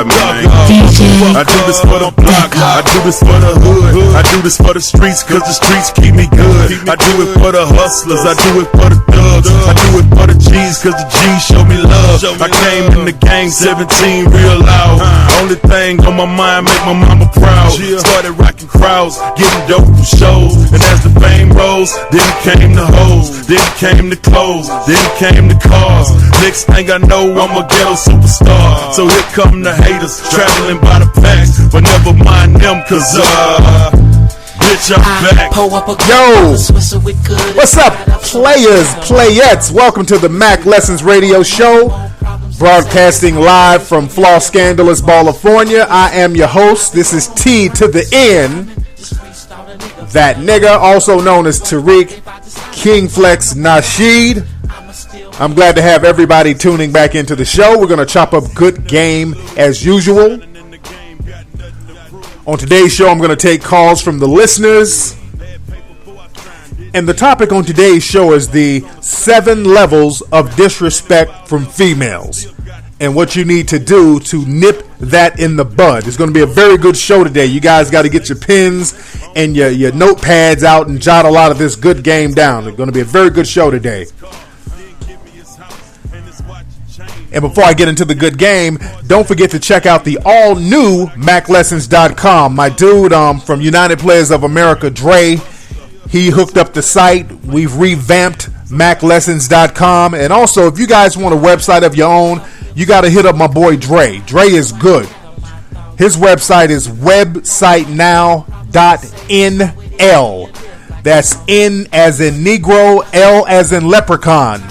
man. I do this for the block, I do this for the hood, I do this for the streets, cause the streets keep me good. I do it for the hustlers, I do it for the thugs, I do it for the G's, cause the G's show me love. I came in the game 17 real loud. Only thing on my mind make my mama proud. Started rocking crowds, getting dope from shows, and as the fame rose, then came the hoes, then came the clothes, then came the cars. Next thing I know, I'm a ghetto superstar. So here come the haters, traveling by the packs, but never mind them, cause bitch, I'm back. Yo, what's up, players, playettes? Welcome to the Mack Lessons Radio Show, broadcasting live from Floss Scandalous, California. I am your host. This is T to the N, that nigga, also known as Tariq Nasheed. I'm glad to have everybody tuning back into the show. We're going to chop up good game as usual. On today's show, I'm going to take calls from the listeners. And the topic on today's show is the 7 levels of disrespect from females and what you need to do to nip that in the bud. It's going to be a very good show today. You guys got to get your pens and your notepads out and jot a lot of this good game down. It's going to be a very good show today. And before I get into the good game, don't forget to check out the all-new MackLessons.com. My dude from United Players of America, Dre, he hooked up the site. We've revamped MackLessons.com. And also, if you guys want a website of your own, you got to hit up my boy Dre. Dre is good. His website is websitenow.nl. That's N as in Negro, L as in Leprechaun.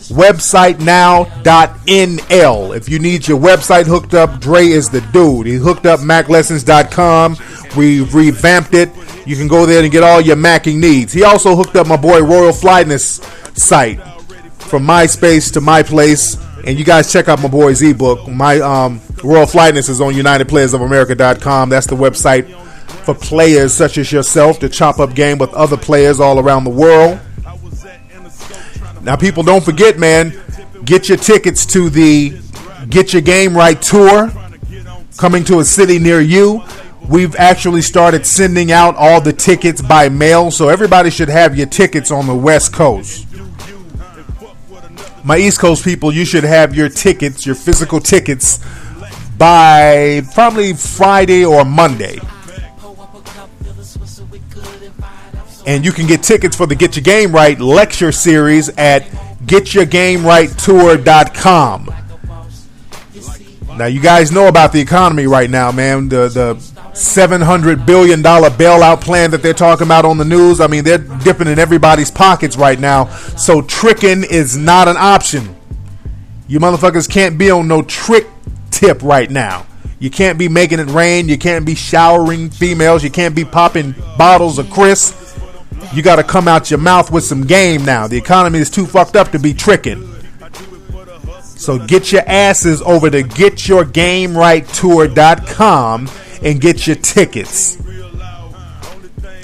Websitenow.nl. If you need your website hooked up, Dre is the dude. He hooked up MackLessons.com. We revamped it. You can go there and get all your Macking needs. He also hooked up my boy Royal Flightness site from MySpace to My Place. And you guys check out my boy's ebook. My Royal Flightness is on UnitedPlayersOfAmerica.com. That's the website for players such as yourself to chop up game with other players all around the world. Now, people, don't forget, man, get your tickets to the Get Your Game Right tour coming to a city near you. We've actually started sending out all the tickets by mail, so everybody should have your tickets on the West Coast. My East Coast people, you should have your tickets, your physical tickets, by probably Friday or Monday. And you can get tickets for the Get Your Game Right lecture series at getyourgamerighttour.com. Now, you guys know about the economy right now, man. The $700 billion bailout plan that they're talking about on the news. I mean, they're dipping in everybody's pockets right now. So tricking is not an option. You motherfuckers can't be on no trick tip right now. You can't be making it rain. You can't be showering females. You can't be popping bottles of Chris. You got to come out your mouth with some game now. The economy is too fucked up to be tricking. So get your asses over to getyourgamerighttour.com and get your tickets.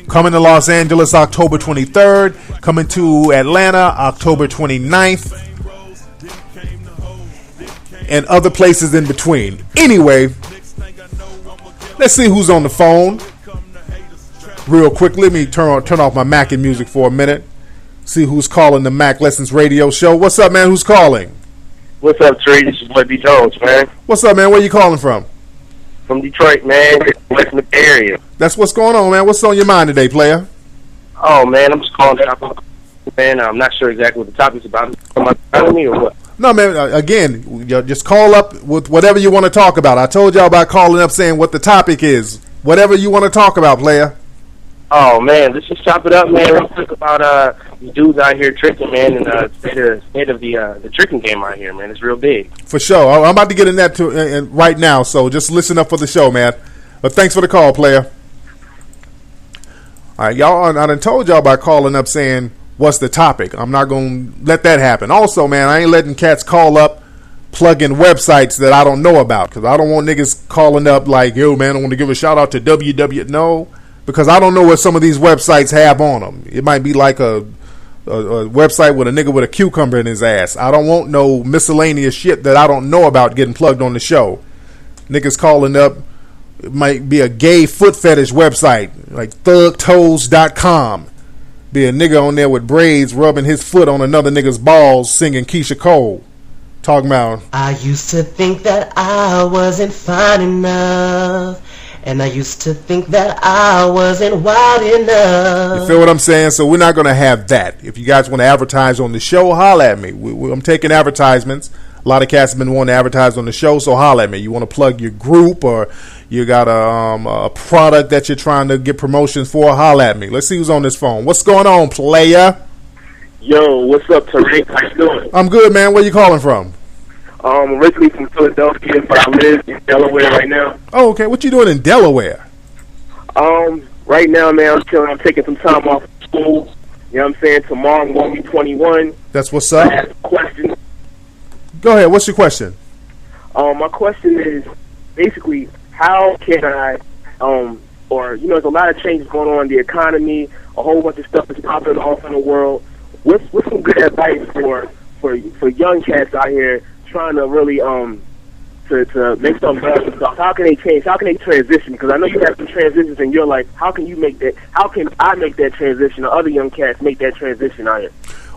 Coming to Los Angeles October 23rd. Coming to Atlanta October 29th. And other places in between. Anyway, let's see who's on the phone. Real quick, let me turn off my Mackin' music for a minute. See who's calling the Mack Lessons Radio Show. What's up, man? Who's calling? What's up, Trey? This is Boy B. Jones, man. What's up, man? Where you calling from? From Detroit, man. West in the area. That's what's going on, man. What's on your mind today, player? Oh, man, I'm just calling up. Man, I'm not sure exactly what the topic's about. Am I telling me or what? No, man, again, just call up with whatever you want to talk about. I told y'all about calling up saying what the topic is. Whatever you want to talk about, player. Oh, man, let's just chop it up, man, real quick about these dudes out here tricking, man, and the state of the tricking game out here, man. It's real big. For sure. I'm about to get in that right now, so just listen up for the show, man. But thanks for the call, player. All right, y'all, I done told y'all about calling up saying, what's the topic? I'm not going to let that happen. Also, man, I ain't letting cats call up plugging websites that I don't know about, because I don't want niggas calling up like, yo, man, I want to give a shout out to WW. No. Because I don't know what some of these websites have on them. It might be like a website with a nigga with a cucumber in his ass. I don't want no miscellaneous shit that I don't know about getting plugged on the show. Niggas calling up. It might be a gay foot fetish website like thugtoes.com. Be a nigga on there with braids rubbing his foot on another nigga's balls singing Keisha Cole. Talking about, I used to think that I wasn't fine enough, and I used to think that I wasn't wild enough. You feel what I'm saying? So we're not going to have that. If you guys want to advertise on the show, holla at me. I'm taking advertisements. A lot of cats have been wanting to advertise on the show, so holla at me. You want to plug your group or you got a product that you're trying to get promotions for, holla at me. Let's see who's on this phone. What's going on, player? Yo, what's up, Tariq? How you doing? I'm good, man. Where you calling from? Originally from Philadelphia, but I live in Delaware right now. Oh, okay. What you doing in Delaware? Right now, man, I'm chilling. I'm taking some time off of school. You know what I'm saying? Tomorrow I'm going to be 21. That's what's I up. have a question. Go ahead. What's your question? My question is basically how can I, there's a lot of changes going on in the economy. A whole bunch of stuff is popping off in the world. What's some good advice for young cats out here trying to really to make something better themselves? How can they change? How can they transition? Because I know you have some transitions in your life. How can you make that? How can I make that transition, or other young cats make that transition out here?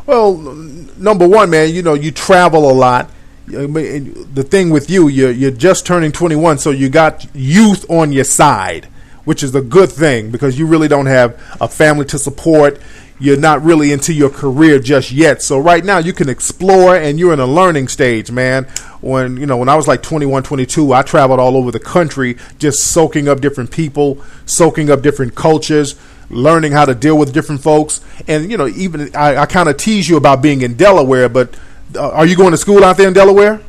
Well, number one, man, you travel a lot. The thing with you're just turning 21, so you got youth on your side, which is a good thing because you really don't have a family to support. You're not really into your career just yet. So right now you can explore and you're in a learning stage, man. When I was like 21, 22, I traveled all over the country just soaking up different people, soaking up different cultures, learning how to deal with different folks. And, even I kind of tease you about being in Delaware, but are you going to school out there in Delaware?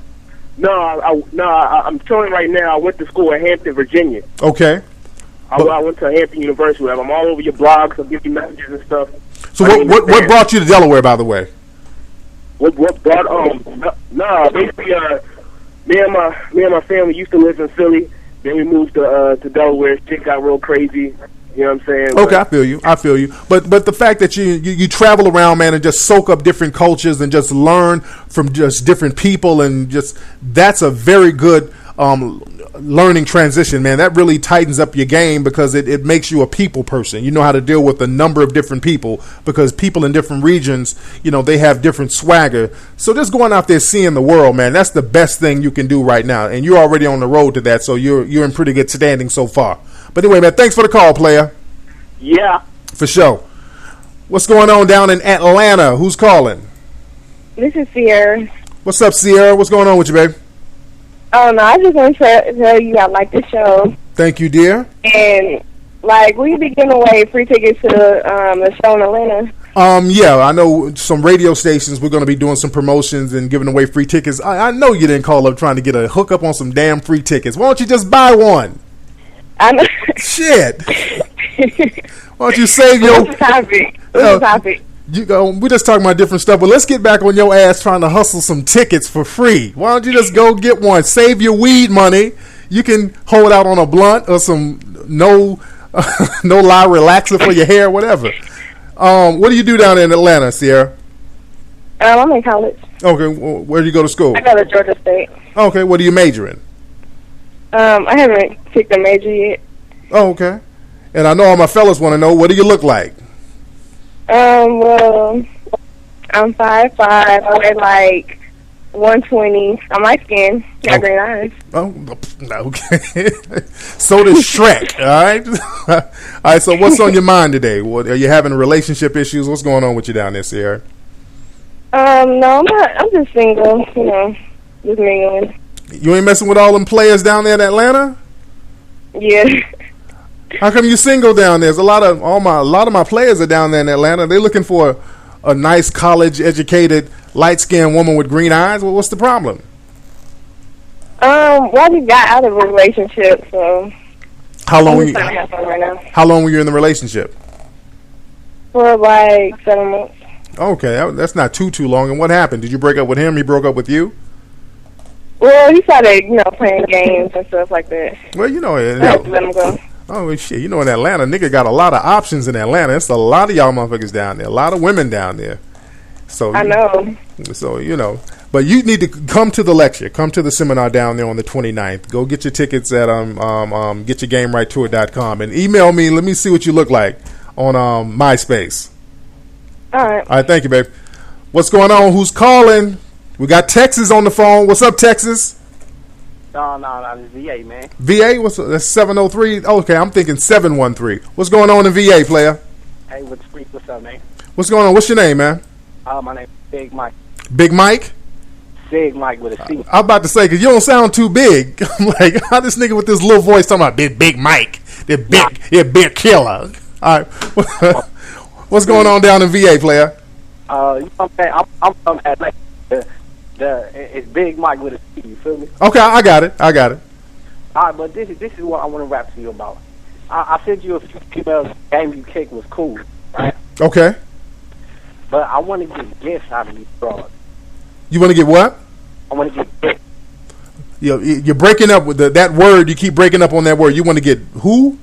No, I'm telling right now. I went to school in Hampton, Virginia. Okay. I went to Hampton University. I'm all over your blogs. I'll give you messages and stuff. So what brought you to Delaware, by the way? What brought basically me and my family used to live in Philly. Then we moved to Delaware. Shit got real crazy. You know what I'm saying? Okay, I feel you. But the fact that you travel around, man, and just soak up different cultures and just learn from just different people, and that's a very good learning transition, man. That really tightens up your game because it makes you a people person. You know how to deal with a number of different people because people in different regions, they have different swagger. So just going out there seeing the world, man, that's the best thing you can do right now. And you're already on the road to that, so you're in pretty good standing so far. But anyway, man, thanks for the call, player. Yeah. For sure. What's going on down in Atlanta? Who's calling? This is Sierra. What's up, Sierra? What's going on with you, babe? Oh, no, I just want to tell you I like the show. Thank you, dear. And, we be giving away free tickets to the show in Atlanta. Yeah, I know some radio stations we're going to be doing some promotions and giving away free tickets. I know you didn't call up trying to get a hookup on some damn free tickets. Why don't you just buy one? I know. Shit. Why don't you save your... What's the topic? What's the topic? We're just talking about different stuff, but let's get back on your ass trying to hustle some tickets for free. Why don't you just go get one? Save your weed money. You can hold out on a blunt or some no lie relaxer for your hair, whatever. What do you do down there in Atlanta, Sierra? I'm in college. Okay, where do you go to school? I go to Georgia State. Okay, what are you majoring? I haven't picked a major yet. Oh, okay. And I know all my fellas want to know, what do you look like? Well, I'm 5'5". I weigh like 120. I'm light skinned. Got green eyes. Oh, okay. So does Shrek. All right. All right. So what's on your mind today? Are you having relationship issues? What's going on with you down there, Sierra? No, I'm not. I'm just single. Just mingling. You ain't messing with all them players down there in Atlanta? Yeah. How come you single down there? There's a lot of my players are down there in Atlanta. They're looking for a nice college educated light skinned woman with green eyes. Well, what's the problem? Well, I just got out of a relationship, so how long right were you in the relationship? For like 7 months. Okay, that's not too long. And what happened? Did you break up with him? He broke up with you? Well, he started, playing games and stuff like that. Well, I had to let him go. Oh, shit. In Atlanta, nigga got a lot of options in Atlanta. It's a lot of y'all motherfuckers down there. A lot of women down there. So I know. So, But you need to come to the lecture. Come to the seminar down there on the 29th. Go get your tickets at getyourgamerighttour.com and email me. Let me see what you look like on MySpace. All right. All right, thank you, babe. What's going on? Who's calling? We got Texas on the phone. What's up, Texas? No, it's VA, man. VA? That's 703? Okay, I'm thinking 713. What's going on in VA, player? Hey, what's up, man? What's going on? What's your name, man? My name is Big Mike. Big Mike? Big Mike with a C. I'm about to say, because you don't sound too big. I'm like, how this nigga with this little voice talking about Big Mike? The big killer. All right. What's going on down in VA, player? You know what I'm saying? I'm from Atlanta. It's Big Mike with a C, you feel me? Okay, I got it. All right, but this is what I want to rap to you about. I sent you a few emails. Game you kick was cool, right? Okay. But I want to get gifts out of these broads. You want to get what? I want to get gifts. You're breaking up with that word. You keep breaking up on that word. You want to get who?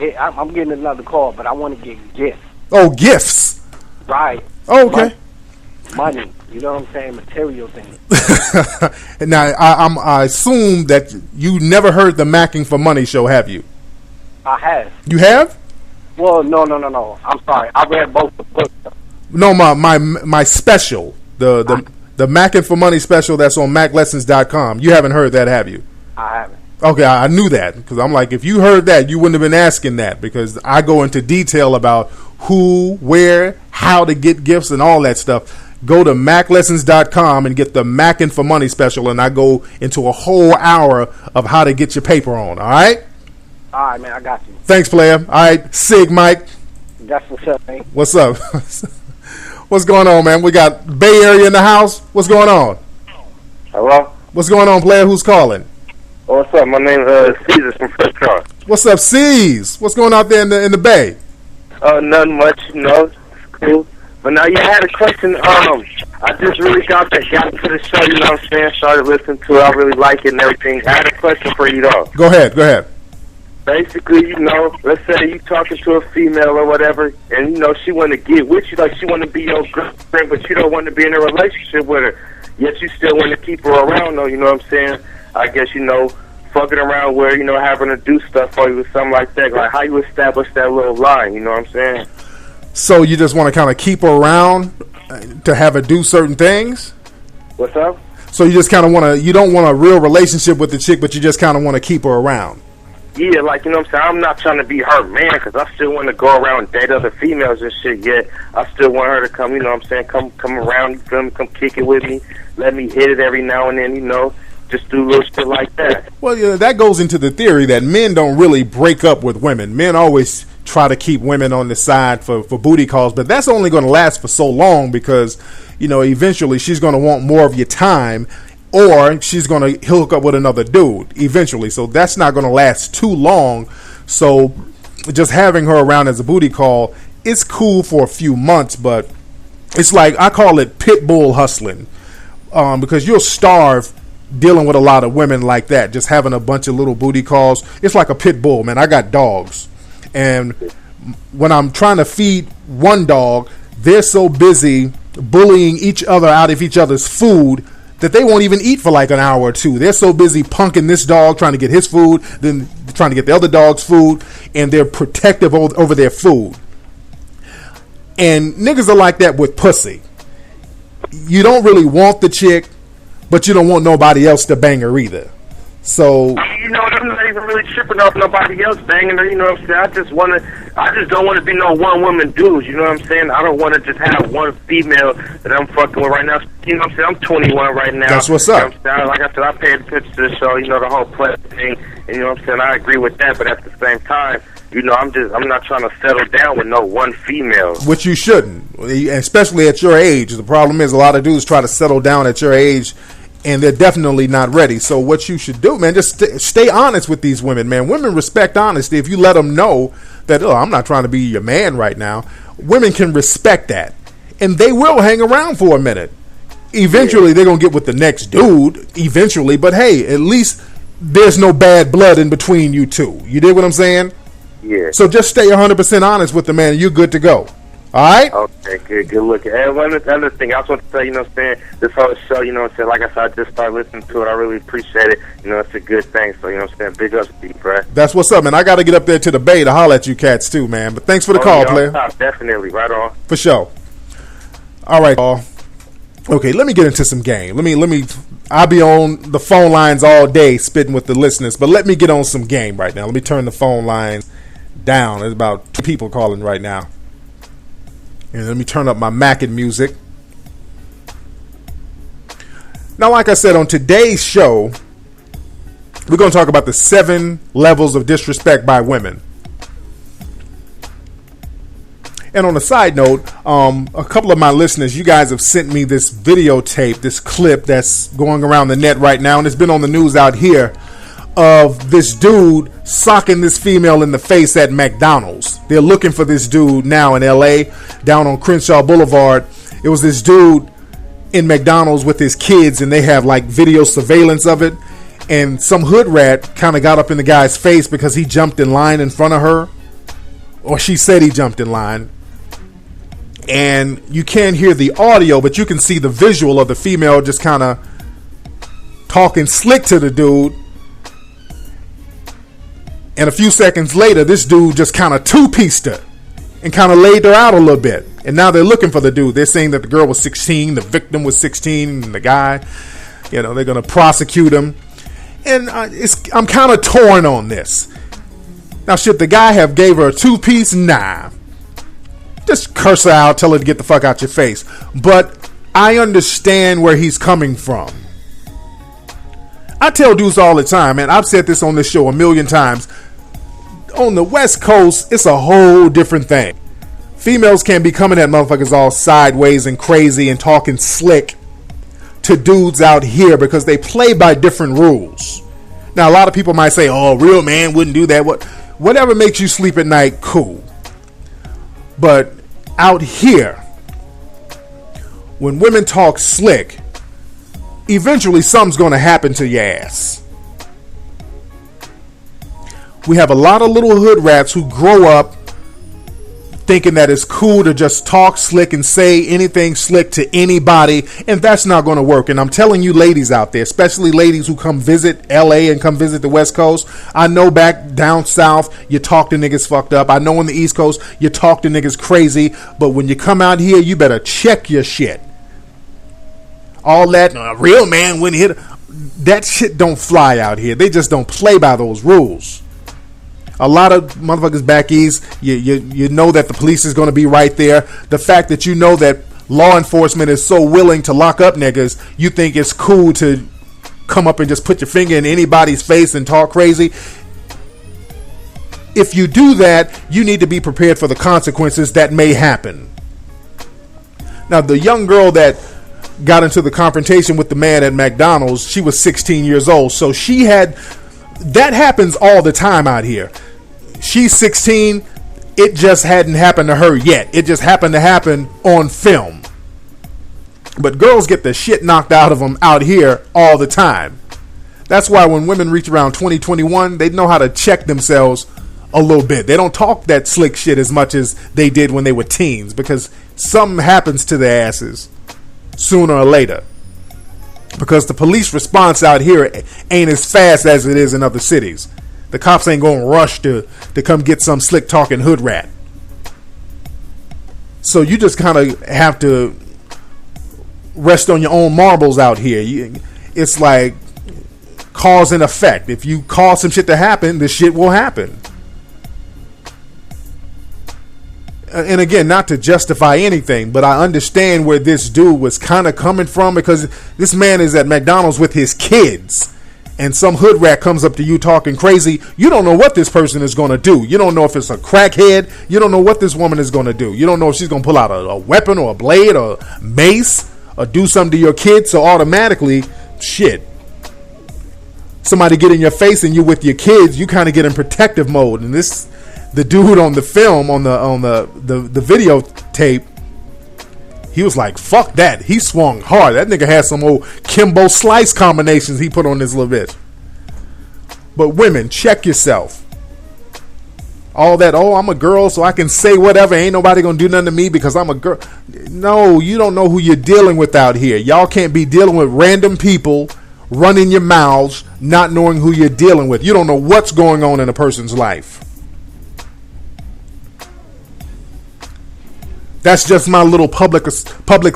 Yeah, I'm getting another call, but I want to get gifts. Oh, gifts. Right. Oh, okay. Money. You know what I'm saying? Material things. Now, I assume that you never heard the Macking for Money show, have you? I have. You have? Well, no. I'm sorry. I read both the books. No, my special, the Macking for Money special that's on MackLessons.com. You haven't heard that, have you? I haven't. Okay, I knew that because I'm like, if you heard that, you wouldn't have been asking that because I go into detail about who, where, how to get gifts and all that stuff. Go to MackLessons.com and get the Mackin' for Money special, and I go into a whole hour of how to get your paper on, all right? All right, man, I got you. Thanks, player. All right, Sig Mike. That's what's up, man. What's up? What's going on, man? We got Bay Area in the house. What's going on? Hello? What's going on, player? Who's calling? What's up? My name is Caesar from Fresh Car. What's up, C's? What's going out there in the Bay? Nothing much, it's cool. But now you had a question. I just really got into the show, you know what I'm saying? Started listening to it. I really like it and everything. I had a question for you, though. Go ahead. Basically, let's say you talking to a female or whatever, and, she want to get with you, like she want to be your girlfriend, but you don't want to be in a relationship with her. Yet you still want to keep her around, though, you know what I'm saying? I guess, fucking around where, having to do stuff for you or something like that. Like, how you establish that little line, you know what I'm saying? So you just want to kind of keep her around to have her do certain things? What's up? So you just kind of you don't want a real relationship with the chick, but you just kind of want to keep her around? Yeah, like, you know what I'm saying? I'm not trying to be her man because I still want to go around and date other females and shit, yet I still want her to come, you know what I'm saying, come around, you feel me, come kick it with me, let me hit it every now and then, just do little shit like that. Well, yeah, that goes into the theory that men don't really break up with women. Men always try to keep women on the side for booty calls, but that's only going to last for so long because, eventually she's going to want more of your time or she's going to hook up with another dude eventually. So that's not going to last too long. So just having her around as a booty call, it's cool for a few months, but it's like, I call it pit bull hustling because you'll starve dealing with a lot of women like that, just having a bunch of little booty calls. It's like a pit bull, man. I got dogs. And when I'm trying to feed one dog, they're so busy bullying each other out of each other's food that they won't even eat for like an hour or two. They're so busy punking this dog, trying to get his food, then trying to get the other dog's food, and they're protective over their food. And niggas are like that with pussy. You don't really want the chick, but you don't want nobody else to bang her either. So I'm not even really tripping off nobody else banging her, you know what I'm saying? I just don't want to be no one woman dude, you know what I'm saying? I don't want to just have one female that I'm fucking with right now. You know what I'm saying? I'm 21 right now. That's what's up. You know what I'm saying? Like I said, I paid attention to the show, the whole play thing, and you know what I'm saying? I agree with that, but at the same time, I'm not trying to settle down with no one female. Which you shouldn't, especially at your age. The problem is a lot of dudes try to settle down at your age, and they're definitely not ready. So what you should do, man, just stay honest with these women, man. Women respect honesty. If you let them know that, I'm not trying to be your man right now, women can respect that. And they will hang around for a minute. Eventually, they're going to get with the next dude, eventually. But, hey, at least there's no bad blood in between you two. You dig what I'm saying? Yeah. So just stay 100% honest with the man, and you're good to go. All right? Okay, good looking. And one other thing, I also want to say, you know what I'm saying, this whole show, you know what I'm saying, like I said, I just started listening to it. I really appreciate it. You know, it's a good thing. So, you know what I'm saying, big ups to you, bro. That's what's up, man. I got to get up there to the Bay to holler at you cats, too, man. But thanks for the call, player. Definitely, right on. For sure. All right, y'all. Okay, let me get into some game. Let me. I'll be on the phone lines all day spitting with the listeners, but let me get on some game right now. Let me turn the phone lines down. There's about 2 people calling right now. And let me turn up my Mackin music. Now, like I said, on today's show, we're going to talk about the 7 levels of disrespect by women. And on a side note, a couple of my listeners, you guys have sent me this videotape, this clip that's going around the net right now, and it's been on the news out here, of this dude socking this female in the face at McDonald's. They're looking for this dude now in LA, down on Crenshaw Boulevard. It was this dude in McDonald's with his kids, and they have like video surveillance of it. And some hood rat kind of got up in the guy's face because he jumped in line in front of her, or she said he jumped in line. And you can't hear the audio, but you can see the visual of the female just kind of talking slick to the dude. And a few seconds later, this dude just kind of two-pieced her and kind of laid her out a little bit. And now they're looking for the dude. They're saying that the girl was 16, the victim was 16, and the guy, you know, they're going to prosecute him. And I'm kind of torn on this. Now, should the guy have gave her a two-piece? Nah. Just curse her out, tell her to get the fuck out your face. But I understand where he's coming from. I tell dudes all the time, man, I've said this on this show a million times. On the West Coast, it's a whole different thing. Females can't be coming at motherfuckers all sideways and crazy and talking slick to dudes out here because they play by different rules. Now, a lot of people might say, oh, a real man wouldn't do that. Whatever makes you sleep at night, cool. But out here, when women talk slick, eventually something's going to happen to your ass. We have a lot of little hood rats who grow up thinking that it's cool to just talk slick and say anything slick to anybody, and that's not going to work. And I'm telling you ladies out there, especially ladies who come visit LA and come visit the West Coast, I know back down south you talk to niggas fucked up. I know on the East Coast you talk to niggas crazy, but when you come out here you better check your shit. All that, a real man wouldn't hit. That shit don't fly out here. They just don't play by those rules. A lot of motherfuckers back east, you know that the police is going to be right there. The fact that you know that law enforcement is so willing to lock up niggas, you think it's cool to come up and just put your finger in anybody's face and talk crazy. If you do that, you need to be prepared for the consequences that may happen. Now, the young girl that got into the confrontation with the man at McDonald's, she was 16 years old. So she had, that happens all the time out here. She's 16. It just hadn't happened to her yet. It just happened to happen on film. But girls get the shit knocked out of them out here all the time. That's why when women reach around 2021, they know how to check themselves a little bit. They don't talk that slick shit as much as they did when they were teens, because something happens to their asses sooner or later, because the police response out here ain't as fast as it is in other cities. The cops ain't gonna rush to come get some slick talking hood rat. So you just kind of have to rest on your own marbles out here. It's like cause and effect. If you cause some shit to happen, the shit will happen. And again, not to justify anything, but I understand where this dude was kind of coming from, because this man is at McDonald's with his kids, and some hood rat comes up to you talking crazy. You don't know what this person is going to do. You don't know if it's a crackhead. You don't know what this woman is going to do. You don't know if she's going to pull out a weapon or a blade or mace or do something to your kid. So automatically, shit, somebody get in your face and you with your kids, you kind of get in protective mode. And this, the dude on the film, on the videotape, he was like, fuck that. He swung hard. That nigga had some old Kimbo Slice combinations he put on this little bitch. But women, check yourself. All that, oh, I'm a girl, so I can say whatever. Ain't nobody gonna do nothing to me because I'm a girl. No, you don't know who you're dealing with out here. Y'all can't be dealing with random people running your mouths, not knowing who you're dealing with. You don't know what's going on in a person's life. That's just my little public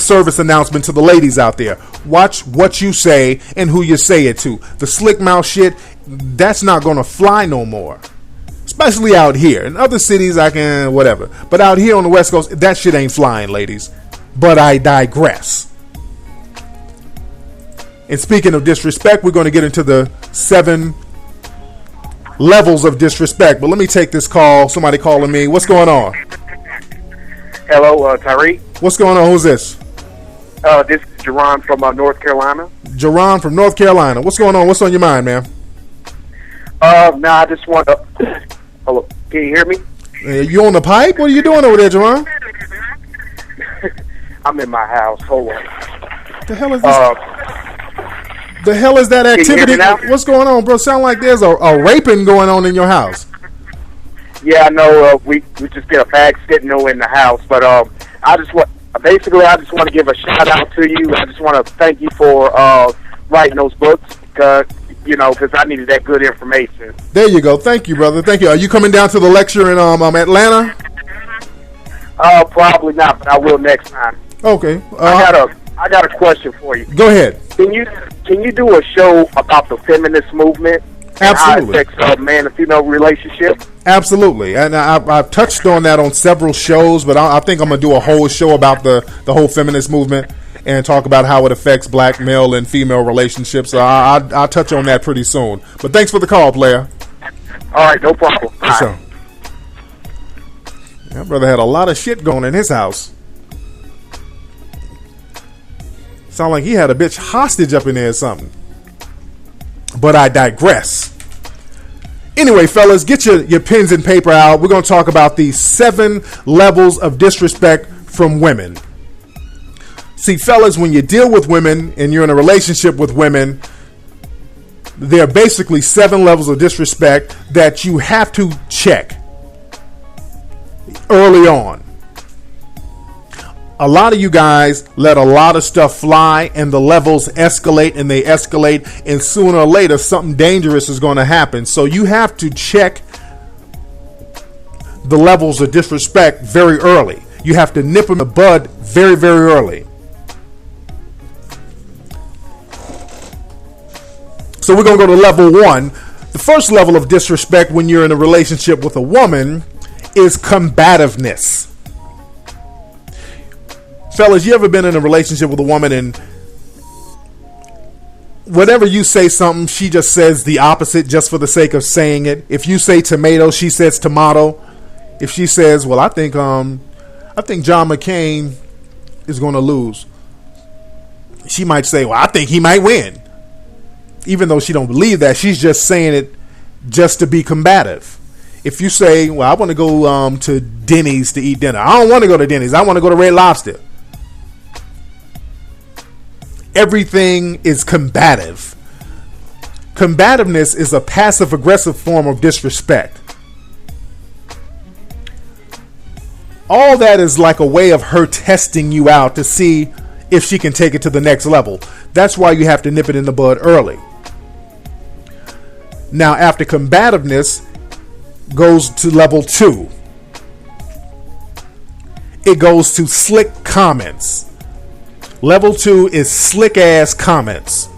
service announcement to the ladies out there. Watch what you say and who you say it to. The slick mouth shit, that's not gonna fly no more. Especially out here. In other cities, I can, whatever. But out here on the West Coast, that shit ain't flying, ladies. But I digress. And speaking of disrespect, we're going to get into the 7 levels of disrespect. But let me take this call. Somebody calling me. What's going on? Hello, Tariq. What's going on? Who's this? This is Jerron from North Carolina. Jerron from North Carolina. What's going on? What's on your mind, man? Now I just want to... Hello, can you hear me? You on the pipe? What are you doing over there, Jerron? I'm in my house. Hold on. The hell is this? The hell is that activity? What's going on, bro? Sound like there's a raping going on in your house. Yeah, I know. We just get a bag sitting in the house, but I just want to give a shout out to you. I just want to thank you for writing those books, because I needed that good information. There you go. Thank you, brother. Thank you. Are you coming down to the lecture in Atlanta? Probably not, but I will next time. Okay. I got a question for you. Go ahead. Can you do a show about the feminist movement? Absolutely. And how it affects man and female relationship? Absolutely. And I've touched on that on several shows, but I think I'm going to do a whole show about the whole feminist movement and talk about how it affects black male and female relationships. So I'll touch on that pretty soon. But thanks for the call, player. All right, no problem. Sure. That brother had a lot of shit going in his house. Sound like he had a bitch hostage up in there or something. But I digress. Anyway, fellas, get your pens and paper out. We're going to talk about the 7 levels of disrespect from women. See, fellas, when you deal with women and you're in a relationship with women, there are basically 7 levels of disrespect that you have to check early on. A lot of you guys let a lot of stuff fly and the levels escalate and they escalate, and sooner or later something dangerous is going to happen. So you have to check the levels of disrespect very early. You have to nip them in the bud very, very early. So we're going to go to level 1. The first level of disrespect when you're in a relationship with a woman is combativeness. Fellas, you ever been in a relationship with a woman and whatever you say something, she just says the opposite just for the sake of saying it? If you say tomato, she says tomato. If she says, well, I think John McCain is going to lose, she might say, well, I think he might win. Even though she don't believe that, she's just saying it just to be combative. If you say, well, I want to go to Denny's to eat dinner. I don't want to go to Denny's. I want to go to Red Lobster. Everything is combative. Combativeness is a passive-aggressive form of disrespect. All that is like a way of her testing you out to see if she can take it to the next level. That's why you have to nip it in the bud early. Now, after combativeness goes to level 2. It goes to slick comments. Level 2 is slick ass comments.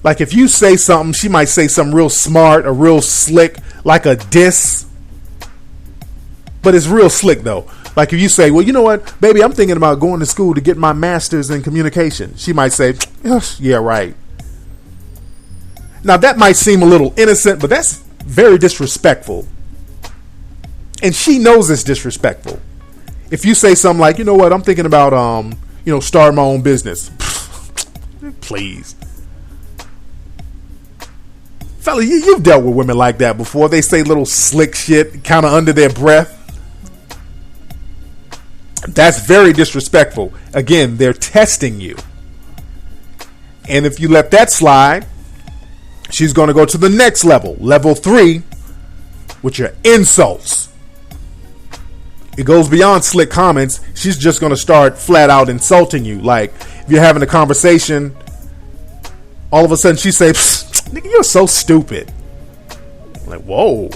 Like if you say something, she might say something real smart or real slick, like a diss. But it's real slick though. Like if you say, well, you know what, baby, I'm thinking about going to school to get my master's in communication. She might say, yeah, right. Now that might seem a little innocent, but that's very disrespectful. And she knows it's disrespectful. If you say something like, you know what, I'm thinking about, starting my own business. Please. Fella, you've dealt with women like that before. They say little slick shit kind of under their breath. That's very disrespectful. Again, they're testing you. And if you let that slide, she's going to go to the next level. Level 3, with your insults. It goes beyond slick comments. She's just going to start flat out insulting you. Like, if you're having a conversation, all of a sudden she says, nigga, you're so stupid. Like, whoa.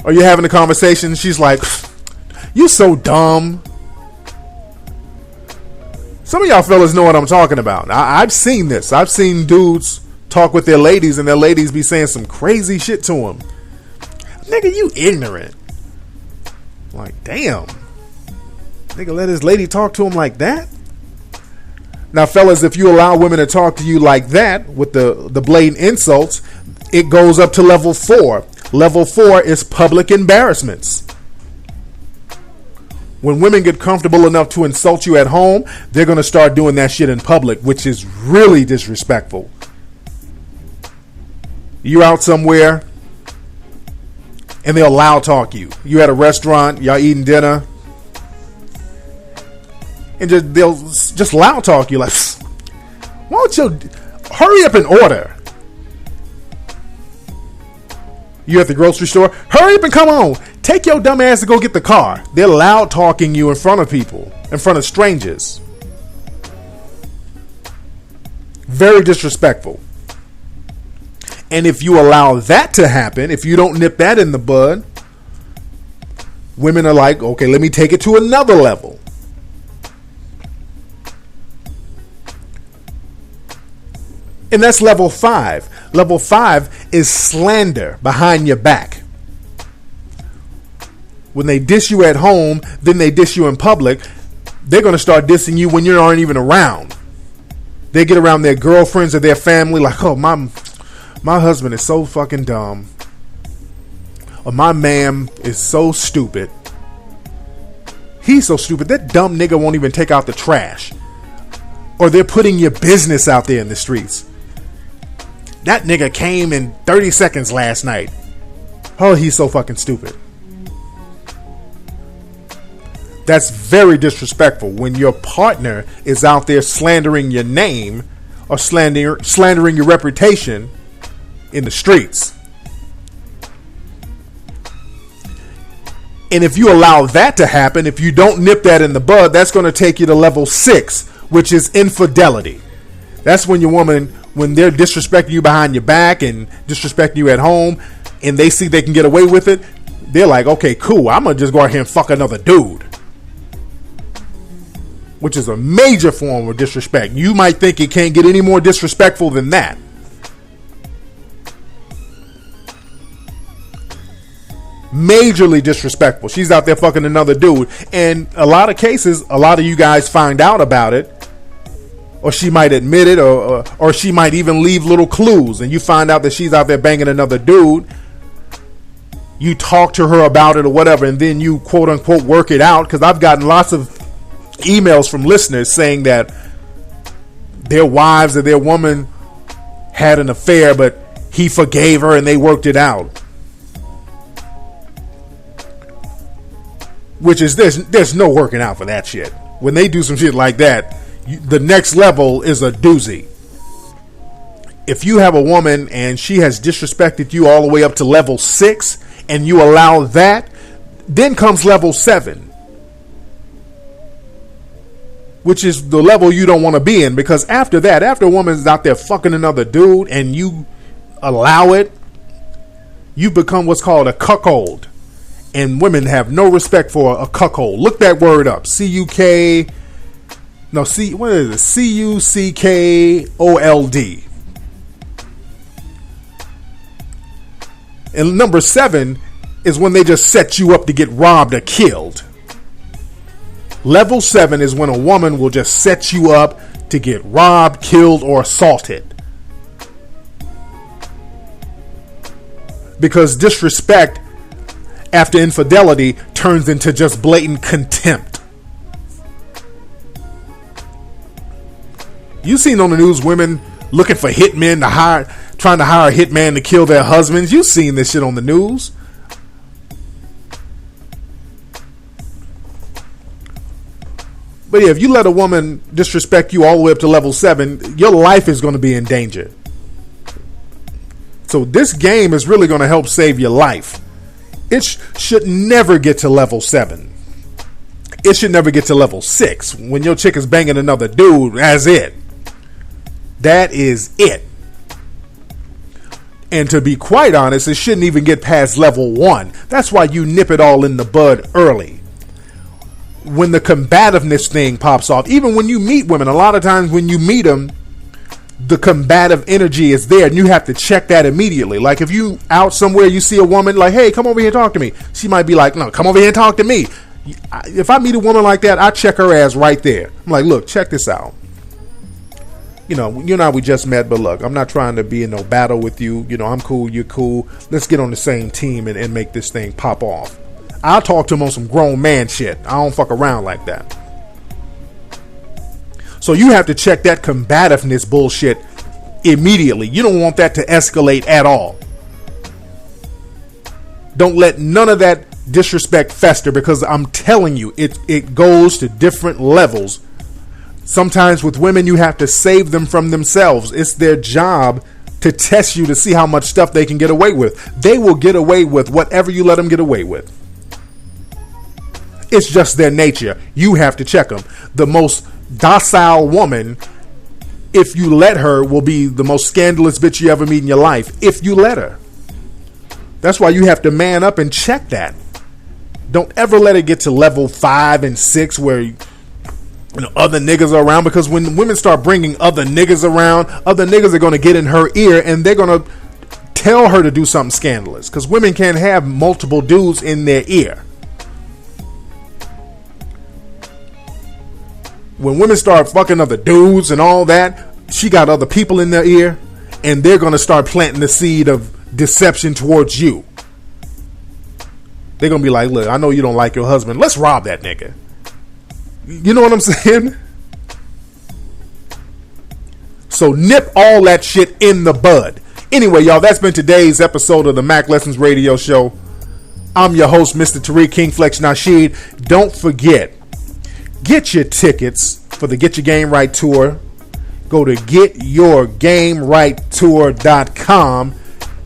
Or you're having a conversation, she's like, you so dumb. Some of y'all fellas know what I'm talking about. I've seen this. I've seen dudes talk with their ladies and their ladies be saying some crazy shit to them. Nigga, you ignorant. Like, damn. Nigga, let his lady talk to him like that? Now, fellas, if you allow women to talk to you like that with the blatant insults, it goes up to level 4. Level 4 is public embarrassments. When women get comfortable enough to insult you at home, they're going to start doing that shit in public, which is really disrespectful. You're out somewhere and they'll loud talk you. You at a restaurant, y'all eating dinner, and they'll just loud talk you like, why don't you hurry up and order? You at the grocery store, hurry up and come on. Take your dumb ass to go get the car. They're loud talking you in front of people, in front of strangers. Very disrespectful. And if you allow that to happen, if you don't nip that in the bud, women are like, okay, let me take it to another level. And that's level 5. Level 5 is slander behind your back. When they diss you at home, then they diss you in public, they're going to start dissing you when you aren't even around. They get around their girlfriends or their family like, oh, my husband is so fucking dumb. Or my man is so stupid. He's so stupid. That dumb nigga won't even take out the trash. Or they're putting your business out there in the streets. That nigga came in 30 seconds last night. Oh, he's so fucking stupid. That's very disrespectful when your partner is out there slandering your name or slandering your reputation in the streets. And if you allow that to happen, if you don't nip that in the bud, that's going to take you to level 6, which is infidelity. That's when your woman, when they're disrespecting you behind your back and disrespecting you at home, and they see they can get away with it, they're like, okay, cool, I'm going to just go out here and fuck another dude. Which is a major form of disrespect. You might think it can't get any more disrespectful than that. Majorly disrespectful. She's out there fucking another dude. And a lot of cases, a lot of you guys find out about it. Or she might admit it, or she might even leave little clues, and you find out that she's out there banging another dude. You talk to her about it or whatever, and then you quote unquote work it out. Because I've gotten lots of emails from listeners saying that their wives or their woman had an affair, but he forgave her and they worked it out. Which is, there's no working out for that shit. When they do some shit like that, the next level is a doozy. If you have a woman and she has disrespected you all the way up to level 6 and you allow that, then comes level 7. Which is the level you don't want to be in, because after that, after a woman's out there fucking another dude and you allow it, you become what's called a cuckold. And women have no respect for a cuckold. Look that word up. What is it? C-U-C-K-O-L-D. And number 7 is when they just set you up to get robbed or killed. Level 7 is when a woman will just set you up to get robbed, killed, or assaulted. Because disrespect after infidelity turns into just blatant contempt. You seen on the news women looking for hitmen trying to hire a hitman to kill their husbands. You seen this shit on the news. But yeah, if you let a woman disrespect you all the way up to level 7, your life is going to be in danger. So this game is really going to help save your life. It should never get to level 7. It should never get to level 6 when your chick is banging another dude. That's it. That is it. And to be quite honest, it shouldn't even get past level 1. That's why you nip it all in the bud early. When the combativeness thing pops off, even when you meet women, a lot of times when you meet them, the combative energy is there, and you have to check that immediately. Like if you out somewhere, you see a woman like, hey, come over here and talk to me. She might be like, no, come over here and talk to me. If I meet a woman like that, I check her ass right there. I'm like, look, check this out. You know, you and I, we just met, but look, I'm not trying to be in no battle with you. You know, I'm cool, you're cool. Let's get on the same team and make this thing pop off. I'll talk to him on some grown man shit. I don't fuck around like that. So you have to check that combativeness bullshit immediately. You don't want that to escalate at all. Don't let none of that disrespect fester, because I'm telling you, it goes to different levels. Sometimes with women, you have to save them from themselves. It's their job to test you to see how much stuff they can get away with. They will get away with whatever you let them get away with. It's just their nature. You have to check them. The most docile woman, if you let her, will be the most scandalous bitch you ever meet in your life, if you let her. That's why you have to man up and check that. Don't ever let it get to level 5 and 6 where other niggas are around, because when women start bringing other niggas around, other niggas are going to get in her ear and they're going to tell her to do something scandalous, because women can't have multiple dudes in their ear. When women start fucking other dudes and all that, she got other people in their ear, and they're going to start planting the seed of deception towards you. They're going to be like, look, I know you don't like your husband. Let's rob that nigga. You know what I'm saying? So nip all that shit in the bud. Anyway, y'all, that's been today's episode of the Mack Lessons Radio Show. I'm your host, Mr. Tariq Nasheed. Don't forget, get your tickets for the Get Your Game Right Tour. Go to getyourgamerighttour.com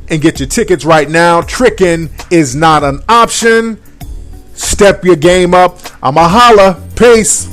and get your tickets right now. Tricking is not an option. Step your game up. I'ma holla. Peace.